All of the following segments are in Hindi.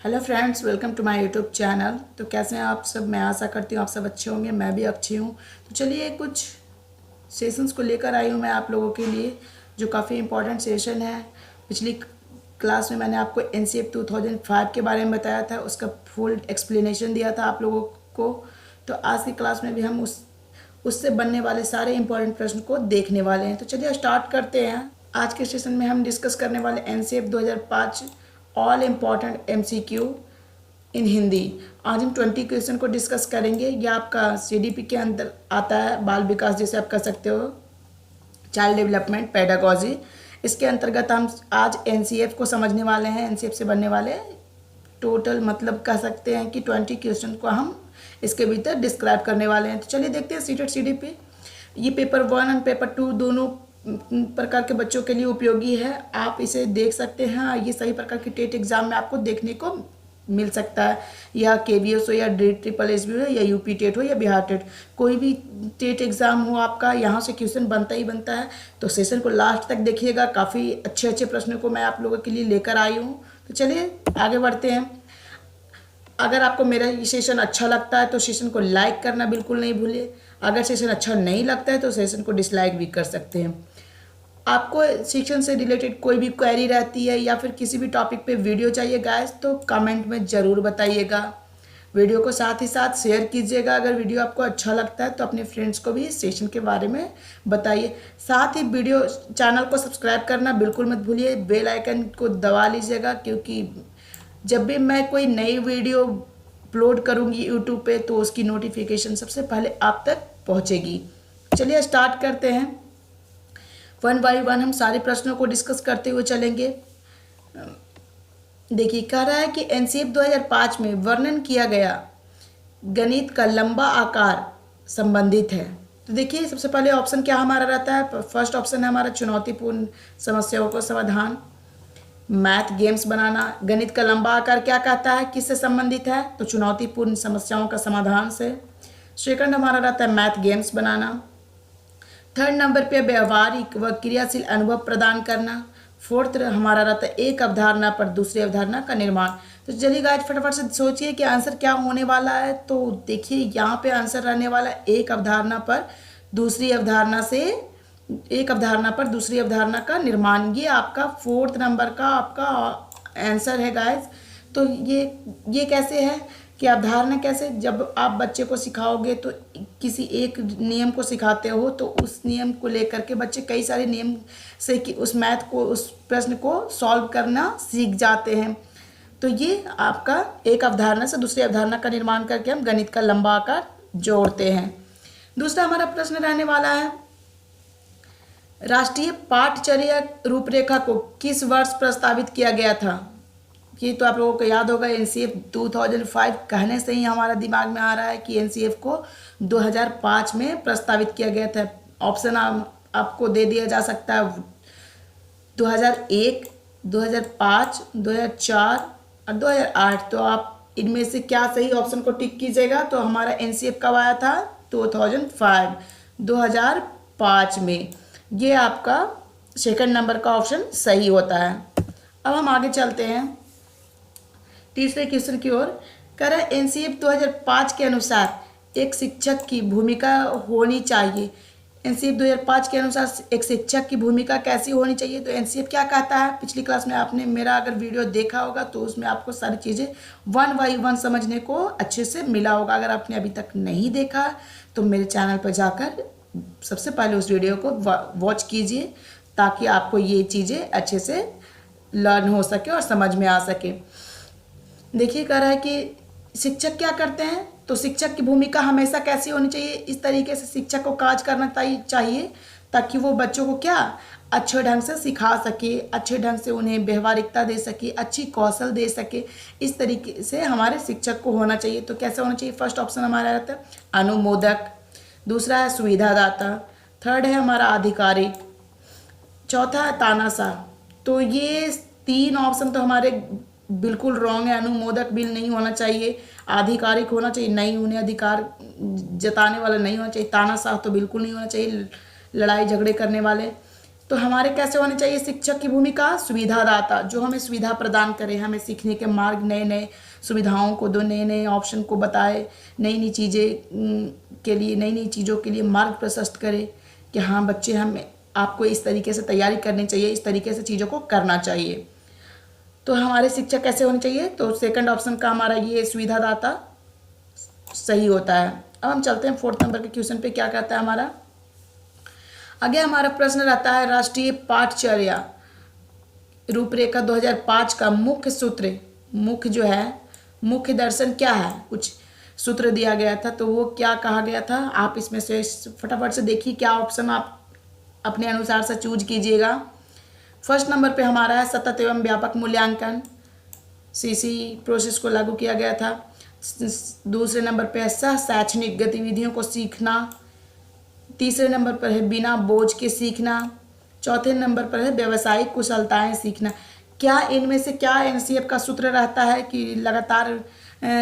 Hello friends, welcome to my YouTube channel. तो कैसे हैं आप सब? मैं आशा करती हूँ आप सब अच्छे होंगे, मैं भी अच्छी हूँ। तो चलिए कुछ सेशंस को लेकर आई हूँ मैं आप लोगों के लिए, जो काफ़ी इंपॉर्टेंट सेशन है। पिछली क्लास में मैंने आपको NCF 2005 के बारे में बताया था, उसका फुल एक्सप्लेनेशन दिया था आप लोगों को। तो आज की क्लास में भी हम उससे बनने वाले सारे इंपॉर्टेंट प्रश्न को देखने वाले हैं। तो चलिए स्टार्ट करते हैं। आज के सेशन में हम डिस्कस करने वाले NCF 2005 ऑल इम्पॉर्टेंट MCQ इन हिंदी। आज हम 20 क्वेश्चन को डिस्कस करेंगे। यह आपका CDP के अंदर आता है, बाल विकास जैसे आप कर सकते हो, चाइल्ड डेवलपमेंट पेडागोजी। इसके अंतर्गत हम आज NCF को समझने वाले हैं। NCF से बनने वाले टोटल मतलब कह सकते हैं कि 20 क्वेश्चन को हम इसके भीतर डिस्क्राइब करने वाले हैं। तो चलिए देखते हैं सीटेट CDP। ये पेपर 1 और पेपर 2 दोनों प्रकार के बच्चों के लिए उपयोगी है। आप इसे देख सकते हैं। ये सभी प्रकार के टेट एग्जाम में आपको देखने को मिल सकता है, या KVS हो, या SSSB हो, या UP टेट हो, या बिहार टेट, कोई भी टेट एग्जाम हो आपका, यहाँ से क्वेश्चन बनता ही बनता है। तो सेशन को लास्ट तक देखिएगा, काफ़ी अच्छे अच्छे प्रश्नों को मैं आप लोगों के लिए लेकर आई हूँ। तो चलिए आगे बढ़ते हैं। अगर आपको मेरा ये सेशन अच्छा लगता है तो सेशन को लाइक करना बिल्कुल नहीं भूलिए। अगर सेशन अच्छा नहीं लगता है तो सेशन को डिसलाइक भी कर सकते हैं। आपको सेक्शन से रिलेटेड कोई भी क्वेरी रहती है या फिर किसी भी टॉपिक पे वीडियो चाहिए गाइस, तो कमेंट में ज़रूर बताइएगा। वीडियो को साथ ही साथ शेयर कीजिएगा। अगर वीडियो आपको अच्छा लगता है तो अपने फ्रेंड्स को भी इस सेशन के बारे में बताइए। साथ ही वीडियो चैनल को सब्सक्राइब करना बिल्कुल मत भूलिए। बेल आइकन को दबा लीजिएगा, क्योंकि जब भी मैं कोई नई वीडियो अपलोड करूँगी यूट्यूब पे तो उसकी नोटिफिकेशन सबसे पहले आप तक पहुँचेगी। चलिए स्टार्ट करते हैं। 1 बाय 1 हम सारे प्रश्नों को डिस्कस करते हुए चलेंगे। देखिए, कह रहा है कि NCF 2005 में वर्णन किया गया गणित का लंबा आकार संबंधित है। तो देखिए सबसे पहले ऑप्शन क्या हमारा रहता है। फर्स्ट ऑप्शन है हमारा चुनौतीपूर्ण समस्याओं का समाधान, मैथ गेम्स बनाना। गणित का लंबा आकार क्या कहता है, किससे संबंधित है? तो चुनौतीपूर्ण समस्याओं का समाधान से। सेकंड हमारा रहता है मैथ गेम्स बनाना। थर्ड नंबर पे व्यवहारिक व क्रियाशील अनुभव प्रदान करना। फोर्थ हमारा रहता है एक अवधारणा पर दूसरी अवधारणा का निर्माण। तो चलिए गाइस फटाफट से सोचिए कि आंसर क्या होने वाला है। तो देखिए यहाँ पे आंसर रहने वाला है एक अवधारणा पर दूसरी अवधारणा से, एक अवधारणा पर दूसरी अवधारणा का निर्माण। ये आपका फोर्थ नंबर का आपका आंसर है गाइस। तो ये कैसे है कि अवधारणा कैसे, जब आप बच्चे को सिखाओगे तो किसी एक नियम को सिखाते हो तो उस नियम को लेकर के बच्चे कई सारे नियम से कि उस मैथ को, उस प्रश्न को सॉल्व करना सीख जाते हैं। तो ये आपका एक अवधारणा से दूसरी अवधारणा का निर्माण करके हम गणित का लंबा आकार जोड़ते हैं। दूसरा हमारा प्रश्न रहने वाला है, राष्ट्रीय पाठ्यचर्या रूपरेखा को किस वर्ष प्रस्तावित किया गया था? ये तो आप लोगों को याद होगा, NCF 2005 कहने से ही हमारा दिमाग में आ रहा है कि NCF को 2005 में प्रस्तावित किया गया था। ऑप्शन आपको दे दिया जा सकता है 2001, 2005, 2004 और 2008। तो आप इनमें से क्या सही ऑप्शन को टिक कीजिएगा। तो हमारा NCF कब आया था? 2005 में। ये आपका सेकंड नंबर का ऑप्शन सही होता है। अब हम आगे चलते हैं तीसरे क्वेश्चन की ओर। कह रहा है NCF 2005 के अनुसार एक शिक्षक की भूमिका होनी चाहिए। NCF 2005 के अनुसार एक शिक्षक की भूमिका कैसी होनी चाहिए? तो NCF क्या कहता है? पिछली क्लास में आपने मेरा अगर वीडियो देखा होगा तो उसमें आपको सारी चीज़ें 1 बाय 1 समझने को अच्छे से मिला होगा। अगर आपने अभी तक नहीं देखा तो मेरे चैनल पर जाकर सबसे पहले उस वीडियो को वॉच कीजिए, ताकि आपको ये चीज़ें अच्छे से लर्न हो सके और समझ में आ सके। देखिए, कह रहा है कि शिक्षक क्या करते हैं, तो शिक्षक की भूमिका हमेशा कैसी होनी चाहिए? इस तरीके से शिक्षक को कार्य करना चाहिए ताकि वो बच्चों को क्या अच्छे ढंग से सिखा सके, अच्छे ढंग से उन्हें व्यवहारिकता दे सके, अच्छी कौशल दे सके। इस तरीके से हमारे शिक्षक को होना चाहिए। तो कैसे होना चाहिए? फर्स्ट ऑप्शन हमारा रहता है अनुमोदक, दूसरा है सुविधादाता, थर्ड है हमारा आधिकारिक, चौथा है तानाशाह। तो ये 3 ऑप्शन तो हमारे बिल्कुल रॉन्ग है। अनुमोदक भी नहीं होना चाहिए, आधिकारिक होना चाहिए, नहीं उन्हें अधिकार जताने वाला नहीं होना चाहिए, तानाशाह तो बिल्कुल नहीं होना चाहिए, लड़ाई झगड़े करने वाले, तो हमारे कैसे होने चाहिए शिक्षक की भूमिका? सुविधादाता, जो हमें सुविधा प्रदान करे, हमें सीखने के मार्ग, नए नए सुविधाओं को दो, नए नए ऑप्शन को बताए, नई नई चीज़ें के लिए, नई नई चीज़ों के लिए मार्ग प्रशस्त करे कि हाँ बच्चे, हमें आपको इस तरीके से तैयारी करनी चाहिए, इस तरीके से चीज़ों को करना चाहिए। तो हमारे शिक्षक कैसे होने चाहिए? तो सेकंड ऑप्शन का हमारा ये सुविधादाता सही होता है। अब हम चलते हैं 4th नंबर के क्वेश्चन पे। क्या कहता है हमारा आगे? हमारा प्रश्न रहता है राष्ट्रीय पाठचर्या रूपरेखा 2005 का मुख्य सूत्र, मुख्य जो है, मुख्य दर्शन क्या है? कुछ सूत्र दिया गया था, तो वो क्या कहा गया था? आप इसमें से फटाफट से देखिए क्या ऑप्शन आप अपने अनुसार से चूज कीजिएगा। फर्स्ट नंबर पे हमारा है सतत एवं व्यापक मूल्यांकन, सीसी प्रोसेस को लागू किया गया था। दूसरे नंबर पे है सह शैक्षणिक गतिविधियों को सीखना। तीसरे नंबर पर है बिना बोझ के सीखना। चौथे नंबर पर है व्यावसायिक कुशलताएं सीखना। क्या इनमें से क्या एनसीएफ का सूत्र रहता है कि लगातार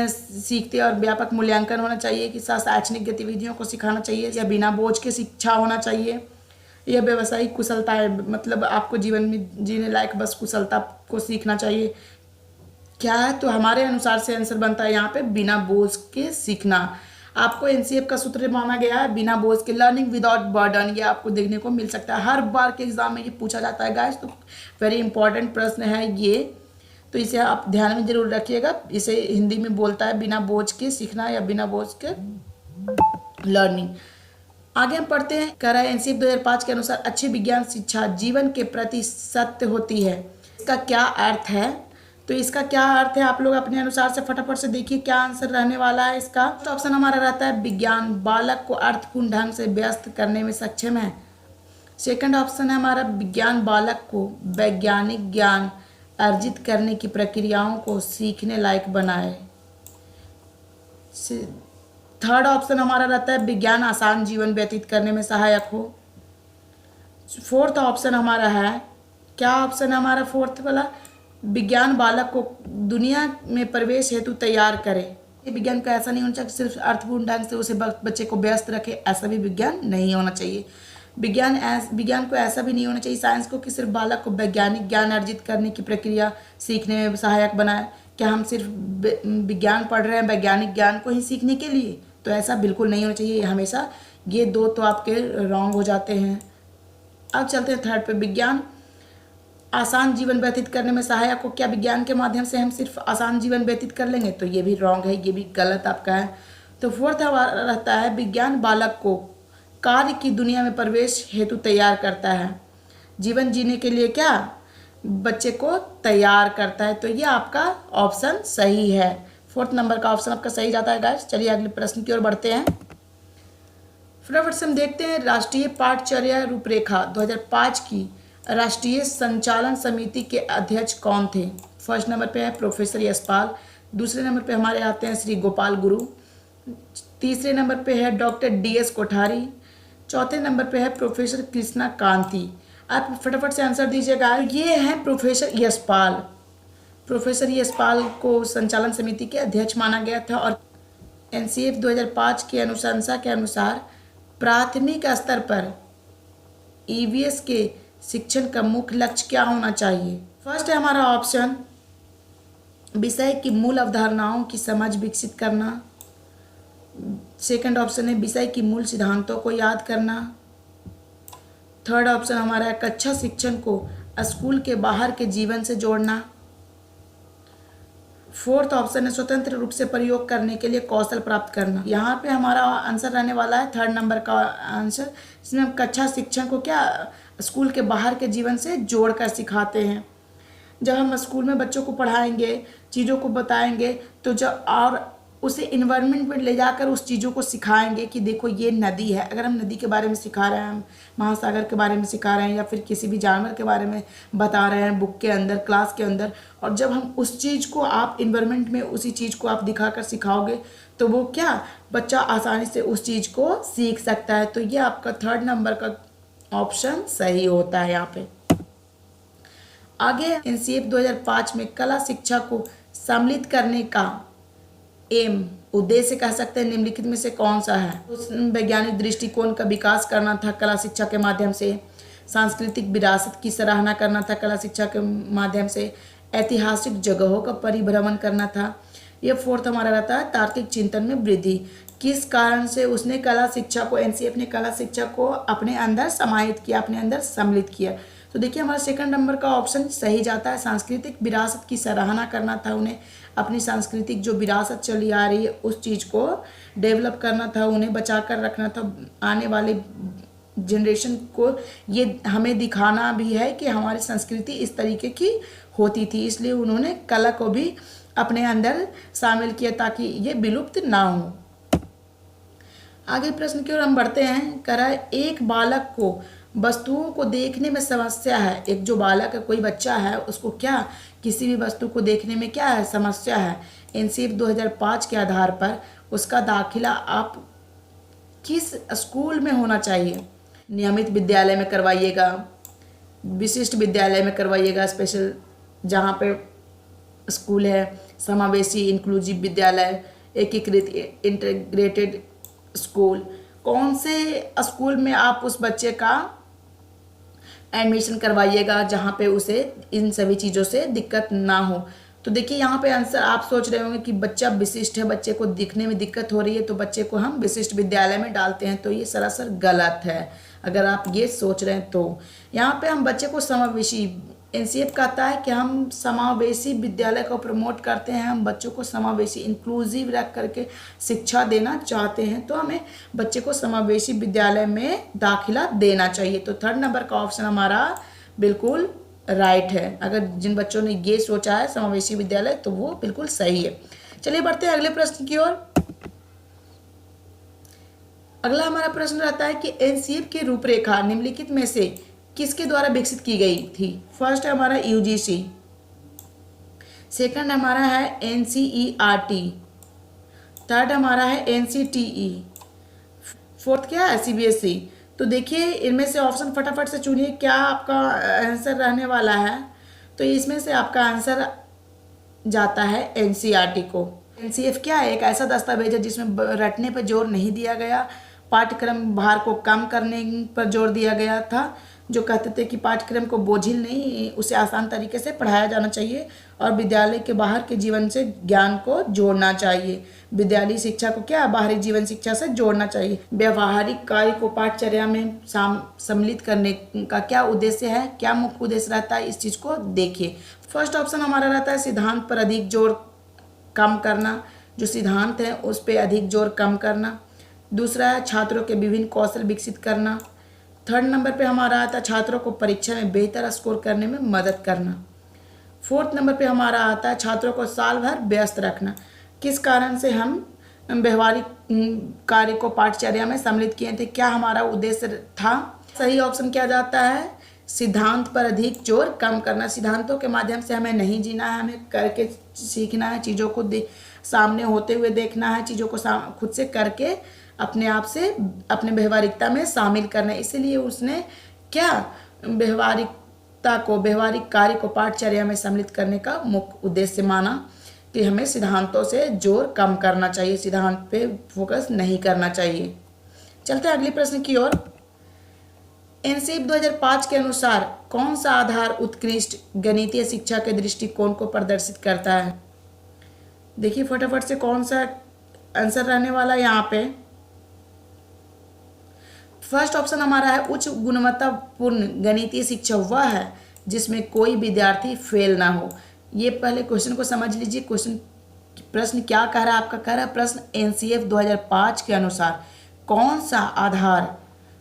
सीखते और व्यापक मूल्यांकन होना चाहिए, कि शैक्षणिक गतिविधियों को सिखाना चाहिए, या बिना बोझ के शिक्षा होना चाहिए, या व्यावसायिक कुशलताएं, मतलब आपको जीवन में जीने लायक बस कुशलता को सीखना चाहिए? क्या है? तो हमारे अनुसार से आंसर बनता है यहाँ पे बिना बोझ के सीखना। आपको एनसीएफ का सूत्र माना गया है बिना बोझ के, लर्निंग विदाउट बर्डन। ये आपको देखने को मिल सकता है, हर बार के एग्जाम में ये पूछा जाता है गाइस, तो वेरी इंपॉर्टेंट प्रश्न है ये, तो इसे आप ध्यान में जरूर रखिएगा। इसे हिंदी में बोलता है बिना बोझ के सीखना या बिना बोझ के लर्निंग। आगे हम पढ़ते हैं, कह रहा है एनसीएफ 2005 के अनुसार अच्छी विज्ञान शिक्षा जीवन के प्रति सत्य होती है। इसका क्या अर्थ है? तो इसका क्या अर्थ है आप लोग अपने अनुसार से फटाफट से देखिए क्या आंसर रहने वाला है इसका। तो ऑप्शन हमारा रहता है विज्ञान बालक को अर्थपूर्ण ढंग से व्यस्त करने में सक्षम है। सेकंड ऑप्शन है हमारा विज्ञान बालक को वैज्ञानिक ज्ञान अर्जित करने की प्रक्रियाओं को सीखने लायक बनाए। थर्ड ऑप्शन हमारा रहता है विज्ञान आसान जीवन व्यतीत करने में सहायक हो। फोर्थ ऑप्शन हमारा है, क्या ऑप्शन है हमारा फोर्थ वाला? विज्ञान बालक को दुनिया में प्रवेश हेतु तैयार करे। ये विज्ञान का ऐसा नहीं होना चाहिए सिर्फ अर्थपूर्ण ढंग से उसे बच्चे को व्यस्त रखे, ऐसा भी विज्ञान नहीं होना चाहिए। विज्ञान को ऐसा भी नहीं होना चाहिए साइंस को कि सिर्फ बालक को वैज्ञानिक ज्ञान अर्जित करने की प्रक्रिया सीखने में सहायक बनाए। क्या हम सिर्फ विज्ञान पढ़ रहे हैं वैज्ञानिक ज्ञान को ही सीखने के लिए? तो ऐसा बिल्कुल नहीं होना चाहिए हमेशा। ये दो तो आपके रॉन्ग हो जाते हैं। अब चलते हैं थर्ड पे, विज्ञान आसान जीवन व्यतीत करने में सहायक हो। क्या विज्ञान के माध्यम से हम सिर्फ आसान जीवन व्यतीत कर लेंगे? तो ये भी रॉन्ग है, ये भी गलत आपका है। तो फोर्थ हमारा रहता है विज्ञान बालक को कार्य की दुनिया में प्रवेश हेतु तैयार करता है, जीवन जीने के लिए क्या बच्चे को तैयार करता है। तो ये आपका ऑप्शन सही है, फोर्थ नंबर का ऑप्शन आपका सही जाता है गाइस। चलिए अगले प्रश्न की ओर बढ़ते हैं। फटाफट से हम देखते हैं राष्ट्रीय पाठचर्या रूपरेखा 2005 की राष्ट्रीय संचालन समिति के अध्यक्ष कौन थे? फर्स्ट नंबर पे है प्रोफेसर यशपाल। दूसरे नंबर पे हमारे आते हैं श्री गोपाल गुरु। तीसरे नंबर पे है डॉक्टर DS कोठारी। चौथे नंबर पे है प्रोफेसर कृष्णा कांति। आप फटाफट से आंसर दीजिएगा। ये हैं प्रोफेसर यशपाल। प्रोफेसर यशपाल को संचालन समिति के अध्यक्ष माना गया था। और एनसीएफ 2005 की अनुशंसा के अनुसार प्राथमिक स्तर पर ईवीएस के शिक्षण का मुख्य लक्ष्य क्या होना चाहिए? फर्स्ट है हमारा ऑप्शन विषय की मूल अवधारणाओं की समझ विकसित करना। सेकंड ऑप्शन है विषय की मूल सिद्धांतों को याद करना। थर्ड ऑप्शन हमारा है कक्षा शिक्षण को स्कूल के बाहर के जीवन से जोड़ना। फोर्थ ऑप्शन है स्वतंत्र रूप से प्रयोग करने के लिए कौशल प्राप्त करना। यहाँ पे हमारा आंसर रहने वाला है थर्ड नंबर का आंसर, इसमें हम कक्षा शिक्षण को क्या स्कूल के बाहर के जीवन से जोड़कर सिखाते हैं। जब हम स्कूल में बच्चों को पढ़ाएंगे, चीज़ों को बताएंगे, तो जब और उसे इन्वायरमेंट में ले जाकर उस चीज़ों को सिखाएंगे कि देखो ये नदी है। अगर हम नदी के बारे में सिखा रहे हैं, हम महासागर के बारे में सिखा रहे हैं, या फिर किसी भी जानवर के बारे में बता रहे हैं बुक के अंदर, क्लास के अंदर, और जब हम उस चीज़ को आप इन्वायरमेंट में उसी चीज़ को आप दिखाकर सिखाओगे तो वो क्या बच्चा आसानी से उस चीज़ को सीख सकता है। तो ये आपका थर्ड नंबर का ऑप्शन सही होता है यहाँ पे। आगे एनसीएफ 2005 में कला शिक्षा को सम्मिलित करने का एम उद्देश्य कह सकते हैं निम्नलिखित में से कौन सा है? उस वैज्ञानिक दृष्टिकोण का विकास करना था कला शिक्षा के माध्यम से। सांस्कृतिक विरासत की सराहना करना था कला शिक्षा के माध्यम से, ऐतिहासिक जगहों का परिभ्रमण करना था। ये फोर्थ हमारा रहता है तार्किक चिंतन में वृद्धि। किस कारण से उसने कला शिक्षा को, एनसीएफ ने कला शिक्षा को अपने अंदर समाहित किया, अपने अंदर सम्मिलित किया। तो देखिए हमारा सेकंड नंबर का ऑप्शन सही जाता है। सांस्कृतिक विरासत की सराहना करना था उन्हें, अपनी सांस्कृतिक जो विरासत चली आ रही है उस चीज़ को डेवलप करना था, उन्हें बचा कर रखना था। आने वाले जनरेशन को ये हमें दिखाना भी है कि हमारी संस्कृति इस तरीके की होती थी, इसलिए उन्होंने कला को भी अपने अंदर शामिल किया ताकि ये विलुप्त ना हो। आगे प्रश्न की ओर हम बढ़ते हैं। कह रहा है एक बालक को वस्तुओं को देखने में समस्या है। एक जो बालक है, कोई बच्चा है, उसको क्या किसी भी वस्तु को देखने में क्या है, समस्या है। एनसीएफ 2005 के आधार पर उसका दाखिला आप किस स्कूल में होना चाहिए। नियमित विद्यालय में करवाइएगा, विशिष्ट विद्यालय में करवाइएगा, स्पेशल जहाँ पे स्कूल है, समावेशी इंक्लूसिव विद्यालय, एकीकृत इंटीग्रेटेड स्कूल। कौन से स्कूल में आप उस बच्चे का एडमिशन करवाइएगा जहाँ पे उसे इन सभी चीज़ों से दिक्कत ना हो। तो देखिए यहाँ पे आंसर आप सोच रहे होंगे कि बच्चा विशिष्ट है, बच्चे को दिखने में दिक्कत हो रही है तो बच्चे को हम विशिष्ट विद्यालय में डालते हैं, तो ये सरासर गलत है। अगर आप ये सोच रहे हैं तो यहाँ पे हम बच्चे को समावेशी, एनसीएफ कहता है कि हम समावेशी विद्यालय को प्रमोट करते हैं, हम बच्चों को समावेशी इंक्लूसिव रख करके शिक्षा देना चाहते हैं, तो हमें बच्चे को समावेशी विद्यालय में दाखिला देना चाहिए। तो थर्ड नंबर का ऑप्शन हमारा बिल्कुल राइट है। अगर जिन बच्चों ने ये सोचा है समावेशी विद्यालय तो वो बिल्कुल सही है। चलिए बढ़ते हैं अगले प्रश्न की ओर। अगला हमारा प्रश्न रहता है कि एनसीएफ की रूपरेखा निम्नलिखित में से किसके द्वारा विकसित की गई थी। फर्स्ट है हमारा यूजीसी, सेकंड हमारा है एनसीईआरटी, थर्ड हमारा है एनसीटीई, फोर्थ क्या है सीबीएसई। तो देखिए इनमें से ऑप्शन फटाफट से चुनिए क्या आपका आंसर रहने वाला है। तो इसमें से आपका आंसर जाता है एनसीईआरटी को। एनसीएफ क्या है, एक ऐसा दस्तावेज है जिसमें रटने पर जोर नहीं दिया गया, पाठ्यक्रम भार को कम करने पर जोर दिया गया था, जो कहते थे कि पाठ्यक्रम को बोझिल नहीं, उसे आसान तरीके से पढ़ाया जाना चाहिए और विद्यालय के बाहर के जीवन से ज्ञान को जोड़ना चाहिए। विद्यालयी शिक्षा को क्या बाहरी जीवन शिक्षा से जोड़ना चाहिए। व्यवहारिक कार्य को पाठचर्या में सम्मिलित करने का क्या उद्देश्य है, क्या मुख्य उद्देश्य रहता है, इस चीज़ को देखिए। फर्स्ट ऑप्शन हमारा रहता है सिद्धांत पर अधिक जोर कम करना, जो सिद्धांत है उस पर अधिक जोर कम करना। दूसरा है छात्रों के विभिन्न कौशल विकसित करना। थर्ड नंबर पे हमारा आता है छात्रों को परीक्षा में बेहतर स्कोर करने में मदद करना। फोर्थ नंबर पे हमारा आता है छात्रों को साल भर व्यस्त रखना। किस कारण से हम व्यवहारिक कार्य को पाठचर्या में सम्मिलित किए थे, क्या हमारा उद्देश्य था। सही ऑप्शन क्या जाता है, सिद्धांत पर अधिक जोर कम करना। सिद्धांतों के माध्यम से हमें नहीं जीना है, हमें करके सीखना है, चीज़ों को सामने होते हुए देखना है, चीज़ों को खुद से करके अपने आप से अपने व्यवहारिकता में शामिल करना है। इसीलिए उसने क्या व्यवहारिकता को, व्यवहारिक कार्य को पाठचर्या में सम्मिलित करने का मुख्य उद्देश्य माना कि हमें सिद्धांतों से जोर कम करना चाहिए, सिद्धांत पे फोकस नहीं करना चाहिए। चलते हैं अगले प्रश्न की ओर। एनसीएफ 2005 के अनुसार कौन सा आधार उत्कृष्ट गणितीय शिक्षा के दृष्टिकोण को प्रदर्शित करता है। देखिए फटाफट से कौन सा आंसर रहने वाला है यहाँ पे। फर्स्ट ऑप्शन हमारा है उच्च गुणवत्तापूर्ण गणितीय शिक्षा वह है जिसमें कोई विद्यार्थी फेल ना हो। ये पहले क्वेश्चन को समझ लीजिए। प्रश्न क्या कह रहा है आपका, कह रहा है प्रश्न एनसीएफ 2005 के अनुसार कौन सा आधार,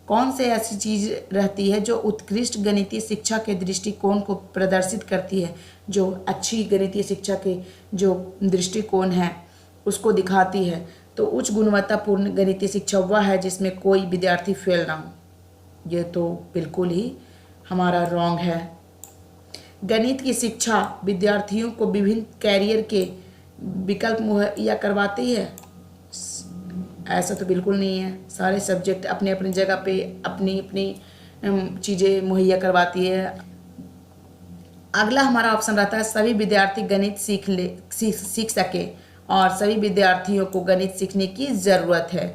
कौन से ऐसी चीज़ रहती है जो उत्कृष्ट गणितीय शिक्षा के दृष्टिकोण को प्रदर्शित करती है, जो अच्छी गणितीय शिक्षा के जो दृष्टिकोण है उसको दिखाती है। तो उच्च गुणवत्तापूर्ण गणितीय शिक्षा वह है जिसमें कोई विद्यार्थी फेल ना हो। ये तो बिल्कुल ही हमारा रॉन्ग है। गणित की शिक्षा विद्यार्थियों को विभिन्न कैरियर के विकल्प मुहैया करवाती है, ऐसा तो बिल्कुल नहीं है। सारे सब्जेक्ट अपने अपनी जगह पे अपनी अपनी चीज़ें मुहैया करवाती है। अगला हमारा ऑप्शन रहता है सभी विद्यार्थी गणित सीख सके और सभी विद्यार्थियों को गणित सीखने की ज़रूरत है।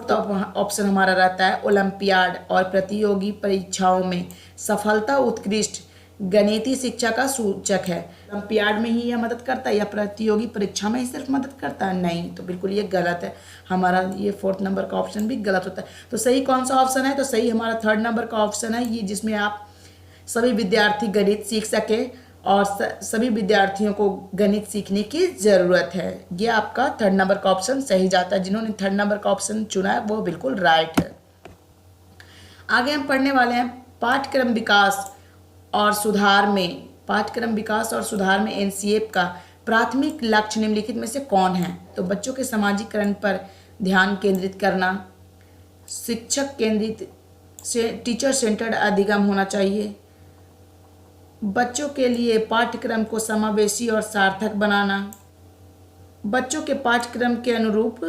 तो ऑप्शन हमारा रहता है ओलंपियाड और प्रतियोगी परीक्षाओं में सफलता उत्कृष्ट गणितीय शिक्षा का सूचक है। ओलंपियाड में ही यह मदद करता है या प्रतियोगी परीक्षा में ही सिर्फ मदद करता है? नहीं, तो बिल्कुल ये गलत है। हमारा ये 4th नंबर का ऑप्शन भी गलत होता है। तो सही कौन सा ऑप्शन है? तो सही हमारा 3rd नंबर का ऑप्शन है, ये जिसमें आप सभी विद्यार्थी गणित सीख सके और सभी विद्यार्थियों को गणित सीखने की ज़रूरत है। ये आपका 3rd नंबर का ऑप्शन सही जाता है। जिन्होंने 3rd नंबर का ऑप्शन चुना है वो बिल्कुल राइट है। आगे हम पढ़ने वाले हैं पाठ्यक्रम विकास और सुधार में एनसीएफ का प्राथमिक लक्ष्य निम्नलिखित में से कौन है? तो बच्चों के समाजीकरण पर ध्यान केंद्रित करना, शिक्षक केंद्रित टीचर सेंटर्ड अधिगम होना चाहिए, बच्चों के लिए पाठ्यक्रम को समावेशी और सार्थक बनाना, बच्चों के पाठ्यक्रम के अनुरूप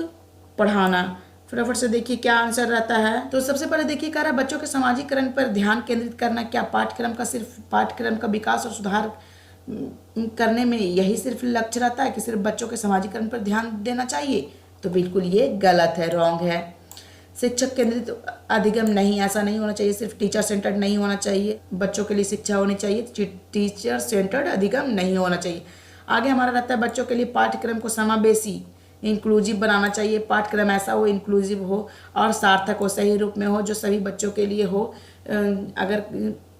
पढ़ाना। फटाफट से देखिए क्या आंसर रहता है। तो सबसे पहले देखिए कह रहा है बच्चों के समाजीकरण पर ध्यान केंद्रित करना। क्या पाठ्यक्रम का विकास और सुधार करने में यही सिर्फ लक्ष्य रहता है कि सिर्फ बच्चों के समाजीकरण पर ध्यान देना चाहिए? तो बिल्कुल ये गलत है, रॉन्ग है। शिक्षक केंद्रित अधिगम नहीं, ऐसा नहीं होना चाहिए। सिर्फ टीचर सेंटर्ड नहीं होना चाहिए, बच्चों के लिए शिक्षा होनी चाहिए, टीचर सेंटर्ड अधिगम नहीं होना चाहिए। आगे हमारा रहता है बच्चों के लिए पाठ्यक्रम को समावेशी इंक्लूसिव बनाना चाहिए। पाठ्यक्रम ऐसा हो, इंक्लूसिव हो और सार्थक हो, सही रूप में हो, जो सभी बच्चों के लिए हो। अगर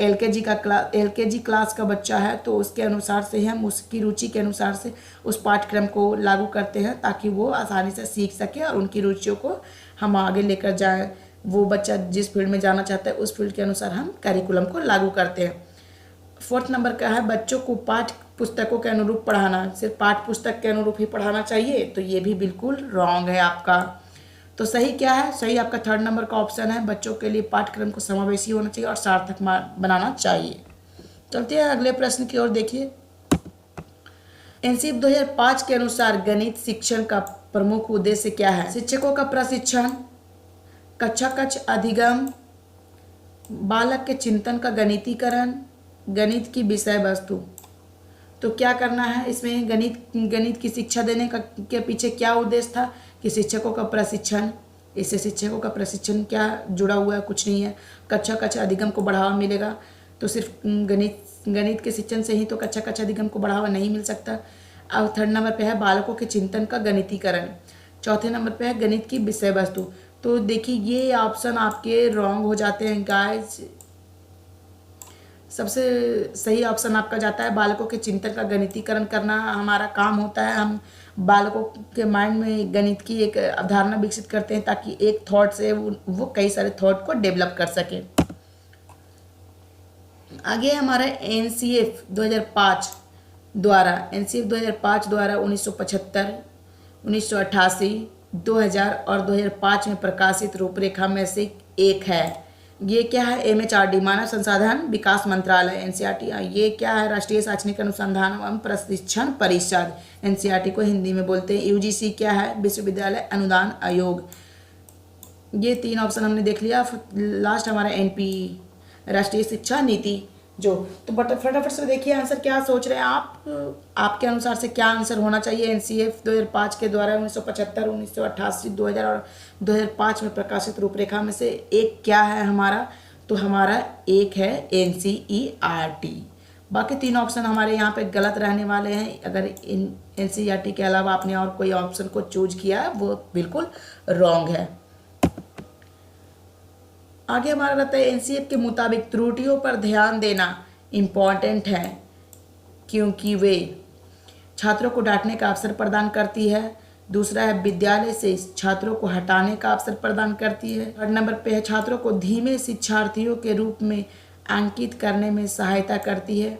एलकेजी क्लास का बच्चा है तो उसके अनुसार से ही हम उसकी रुचि के अनुसार से उस पाठ्यक्रम को लागू करते हैं ताकि वो आसानी से सीख सके और उनकी रुचियों को हम आगे लेकर जाएं। वो बच्चा जिस फील्ड में जाना चाहता है उस फील्ड के अनुसार हम करिकुलम को लागू करते हैं। 4th नंबर का है बच्चों को पाठ्य पुस्तकों के अनुरूप पढ़ाना। सिर्फ पाठ्य पुस्तक के अनुरूप ही पढ़ाना चाहिए? तो ये भी बिल्कुल रॉन्ग है आपका। तो सही क्या है? सही आपका 3rd नंबर का ऑप्शन है, बच्चों के लिए पाठ्यक्रम को समावेशी होना चाहिए और सार्थक बनाना चाहिए। चलते हैं अगले प्रश्न की ओर। देखिए एनसीएफ 2005 के अनुसार गणित शिक्षण का प्रमुख उद्देश्य क्या है? शिक्षकों का प्रशिक्षण, कक्षा कक्ष अधिगम, बालक के चिंतन का गणितीकरण, गणित की विषय वस्तु। तो क्या करना है इसमें? गणित की शिक्षा देने के पीछे क्या उद्देश्य था कि शिक्षकों का प्रशिक्षण। इससे शिक्षकों का प्रशिक्षण क्या जुड़ा हुआ है? कुछ नहीं है। कक्षा कक्ष अधिगम को बढ़ावा मिलेगा, तो सिर्फ गणित के शिक्षण से ही तो कक्षा कक्ष अधिगम को बढ़ावा नहीं मिल सकता। अब 3rd नंबर पे है बालकों के चिंतन का गणितीकरण। 4थे नंबर पे है गणित की विषय वस्तु। तो देखिए ये ऑप्शन आपके रॉन्ग हो जाते हैं गाइस। सबसे सही ऑप्शन आपका जाता है बालकों के चिंतन का गणितीकरण करना। हमारा काम होता है हम बालकों के माइंड में गणित की एक अवधारणा विकसित करते हैं ताकि एक थॉट से वो कई सारे थॉट को डेवलप कर सके। आगे हमारा एनसीएफ 2005 द्वारा 1975, 1988, 2000 और 2005 में प्रकाशित रूपरेखा में से एक है। ये क्या है? MHRD मानव संसाधन विकास मंत्रालय एनसीईआरटी। ये क्या है? राष्ट्रीय शैक्षणिक अनुसंधान एवं प्रशिक्षण परिषद, एनसीईआरटी को हिंदी में बोलते हैं। यूजीसी क्या है? विश्वविद्यालय अनुदान आयोग। ये 3 ऑप्शन हमने देख लिया। लास्ट हमारा एनपीई राष्ट्रीय शिक्षा नीति जो। तो फटाफट से देखिए आंसर क्या सोच रहे हैं आप। आपके अनुसार से क्या आंसर होना चाहिए? एनसीएफ 2005 के द्वारा 1975, 1988, 2000 और 2005 में प्रकाशित रूपरेखा में से एक क्या है हमारा? तो हमारा एक है एनसीईआरटी। बाकी 3 ऑप्शन हमारे यहाँ पे गलत रहने वाले हैं। अगर एनसीईआरटी के अलावा आपने और कोई ऑप्शन को चूज किया वो बिल्कुल रॉन्ग है। आगे हमारा रहता है एनसीएफ के मुताबिक त्रुटियों पर ध्यान देना इम्पॉर्टेंट है क्योंकि वे छात्रों को डांटने का अवसर प्रदान करती है। दूसरा है विद्यालय से छात्रों को हटाने का अवसर प्रदान करती है। 3rd नंबर पे है छात्रों को धीमे शिक्षार्थियों के रूप में अंकित करने में सहायता करती है।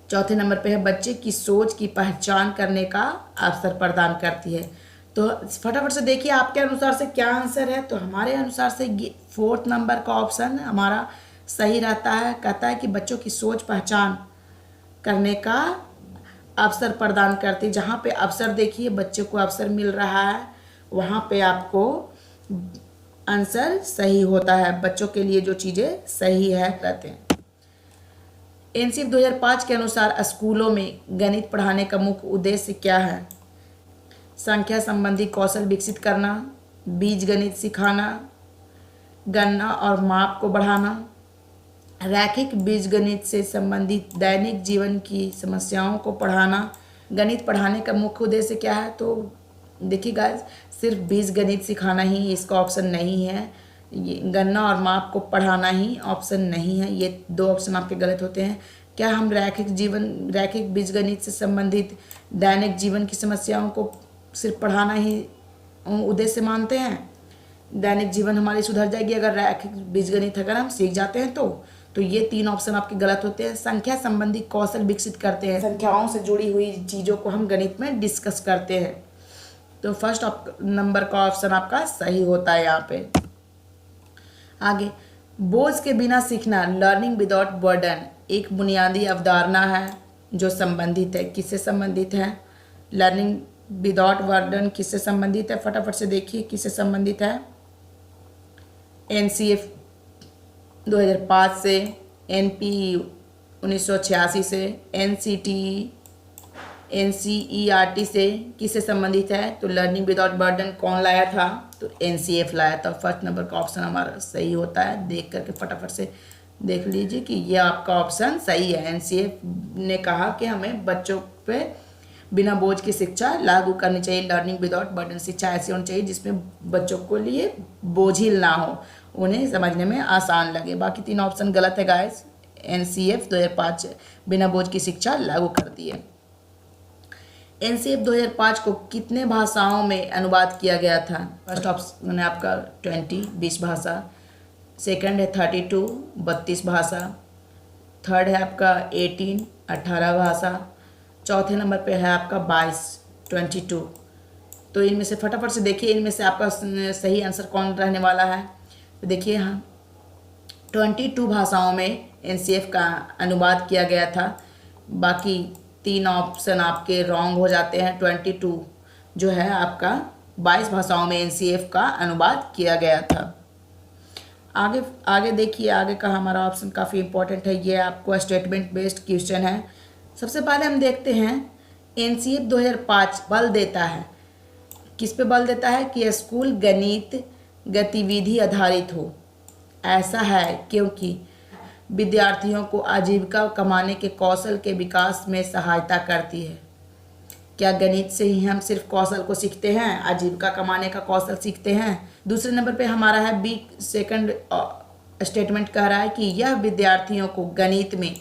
4थे नंबर पे है बच्चे की सोच की पहचान करने का अवसर प्रदान करती है। तो फटाफट से देखिए आपके अनुसार से क्या आंसर है। तो हमारे अनुसार से 4th नंबर का ऑप्शन हमारा सही रहता है। कहता है कि बच्चों की सोच पहचान करने का अवसर प्रदान करती। जहाँ पे अवसर देखिए बच्चे को अवसर मिल रहा है वहाँ पे आपको आंसर सही होता है। बच्चों के लिए जो चीज़ें सही है रहते हैं। एनसीएफ 2005 के अनुसार स्कूलों में गणित पढ़ाने का मुख्य उद्देश्य क्या है? संख्या संबंधी कौशल विकसित करना, बीजगणित सिखाना, गणना और माप को बढ़ाना, रैखिक बीजगणित से संबंधित दैनिक जीवन की समस्याओं को पढ़ाना। गणित पढ़ाने का मुख्य उद्देश्य क्या है? तो देखिए गाइस, सिर्फ बीजगणित सिखाना ही इसका ऑप्शन नहीं है, ये गणना और माप को पढ़ाना ही ऑप्शन नहीं है। ये दो ऑप्शन आपके गलत होते हैं। क्या हम रैखिक बीजगणित से संबंधित दैनिक जीवन की समस्याओं को सिर्फ पढ़ाना ही उद्देश्य मानते हैं? दैनिक जीवन हमारी सुधर जाएगी अगर रैखिक बीजगणित अगर हम सीख जाते हैं तो ये तीन ऑप्शन आपके गलत होते हैं। संख्या संबंधी कौशल विकसित करते हैं, संख्याओं से जुड़ी हुई चीज़ों को हम गणित में डिस्कस करते हैं। तो फर्स्ट नंबर का ऑप्शन आपका सही होता है यहाँ पे। आगे, बोझ के बिना सीखना, लर्निंग विदाउट बर्डन, एक बुनियादी अवधारणा है जो संबंधित है। किससे संबंधित है? लर्निंग विदाउट बर्डन किससे संबंधित है? फटाफट से देखिए किससे संबंधित है। NCF 2005 से, NPE 1986 से, NCERT से किससे संबंधित है? तो लर्निंग विदाउट बर्डन कौन लाया था? तो NCF लाया था। फर्स्ट नंबर का ऑप्शन हमारा सही होता है। देख करके फटाफट से देख लीजिए कि ये आपका ऑप्शन सही है। NCF ने कहा कि हमें बच्चों पे बिना बोझ की शिक्षा लागू करनी चाहिए। लर्निंग विदाउट बर्डन शिक्षा ऐसी होनी चाहिए जिसमें बच्चों को लिए बोझिल ना हो, उन्हें समझने में आसान लगे। बाकी तीन ऑप्शन गलत है गाइस। NCF 2005 बिना बोझ की शिक्षा लागू करती है। NCF 2005 को कितने भाषाओं में अनुवाद किया गया था? फर्स्ट ऑप्शन है आपका 20 भाषा, सेकंड है 32 भाषा, थर्ड है आपका 18 भाषा, चौथे नंबर पे है आपका 22। तो इनमें से फटाफट से देखिए इनमें से आपका सही आंसर कौन रहने वाला है। तो देखिए हाँ, 22 भाषाओं में NCF का अनुवाद किया गया था। बाकी तीन ऑप्शन आपके रॉन्ग हो जाते हैं। 22 जो है आपका 22 भाषाओं में NCF का अनुवाद किया गया था। आगे देखिए, आगे का हमारा ऑप्शन काफ़ी इंपॉर्टेंट है। ये आपको स्टेटमेंट बेस्ड क्वेश्चन है। सबसे पहले हम देखते हैं NCF 2005 बल देता है, किस पे बल देता है? कि स्कूल गणित गतिविधि आधारित हो। ऐसा है क्योंकि विद्यार्थियों को आजीविका कमाने के कौशल के विकास में सहायता करती है। क्या गणित से ही हम सिर्फ कौशल को सीखते हैं, आजीविका कमाने का कौशल सीखते हैं? दूसरे नंबर पे हमारा है बी, सेकंड स्टेटमेंट कह रहा है कि यह विद्यार्थियों को गणित में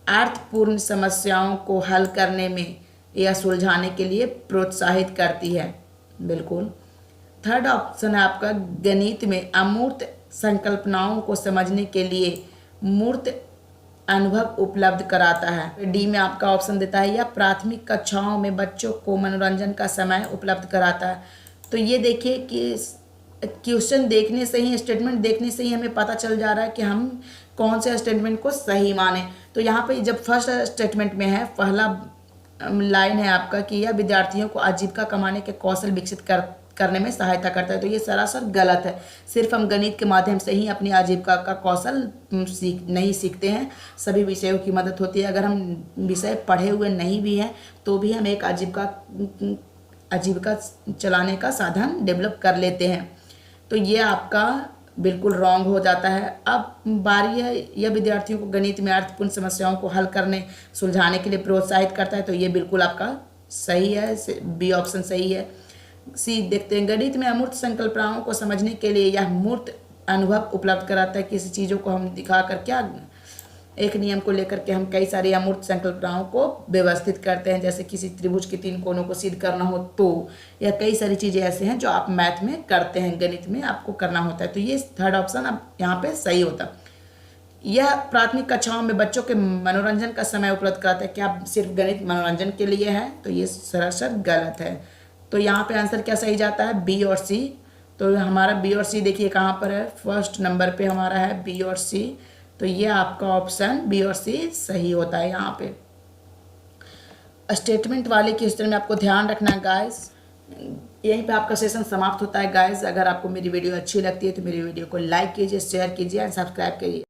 अर्थपूर्ण समस्याओं को हल करने में या सुलझाने के लिए प्रोत्साहित करती है। बिल्कुल। थर्ड ऑप्शन है आपका गणित में अमूर्त संकल्पनाओं को समझने के लिए मूर्त अनुभव उपलब्ध कराता है। डी में आपका ऑप्शन देता है यह प्राथमिक कक्षाओं में बच्चों को मनोरंजन का समय उपलब्ध कराता है। तो ये देखिए कि क्वेश्चन देखने से ही, स्टेटमेंट देखने से ही हमें पता चल जा रहा है कि हम कौन से स्टेटमेंट को सही माने। तो यहाँ पे जब फर्स्ट स्टेटमेंट में है, पहला लाइन है आपका कि यह विद्यार्थियों को आजीविका कमाने के कौशल विकसित करने में सहायता करता है। तो ये सरासर गलत है। सिर्फ हम गणित के माध्यम से ही अपनी आजीविका का कौशल नहीं सीखते हैं, सभी विषयों की मदद होती है। अगर हम विषय पढ़े हुए नहीं भी हैं तो भी हम एक आजीविका चलाने का साधन डेवलप कर लेते हैं। तो ये आपका बिल्कुल रॉन्ग हो जाता है। अब बारी है, यह विद्यार्थियों को गणित में अर्थपूर्ण समस्याओं को हल करने सुलझाने के लिए प्रोत्साहित करता है। तो ये बिल्कुल आपका सही है, बी ऑप्शन सही है। सी देखते हैं, गणित में अमूर्त संकल्पनाओं को समझने के लिए यह मूर्त अनुभव उपलब्ध कराता है। किसी चीज़ों को हम दिखा कर, क्या एक नियम को लेकर के हम कई सारी अमूर्त संकल्पनाओं को व्यवस्थित करते हैं। जैसे किसी त्रिभुज के 3 कोनों को सिद्ध करना हो तो, या कई सारी चीज़ें ऐसे हैं जो आप मैथ में करते हैं, गणित में आपको करना होता है। तो ये थर्ड ऑप्शन अब यहाँ पे सही होता। यह प्राथमिक कक्षाओं में बच्चों के मनोरंजन का समय उपलब्ध कराता है। क्या सिर्फ गणित मनोरंजन के लिए है? तो ये सरासर गलत है। तो यहाँ पे आंसर क्या सही जाता है? बी और सी। तो हमारा बी और सी देखिए कहाँ पर है, फर्स्ट नंबर पे हमारा है बी और सी। तो ये आपका ऑप्शन बी और सी सही होता है। यहाँ पे स्टेटमेंट वाले क्वेश्चन में आपको ध्यान रखना है गाइस। यहीं पे आपका सेशन समाप्त होता है गाइस। अगर आपको मेरी वीडियो अच्छी लगती है तो मेरी वीडियो को लाइक कीजिए, शेयर कीजिए एंड सब्सक्राइब कीजिए।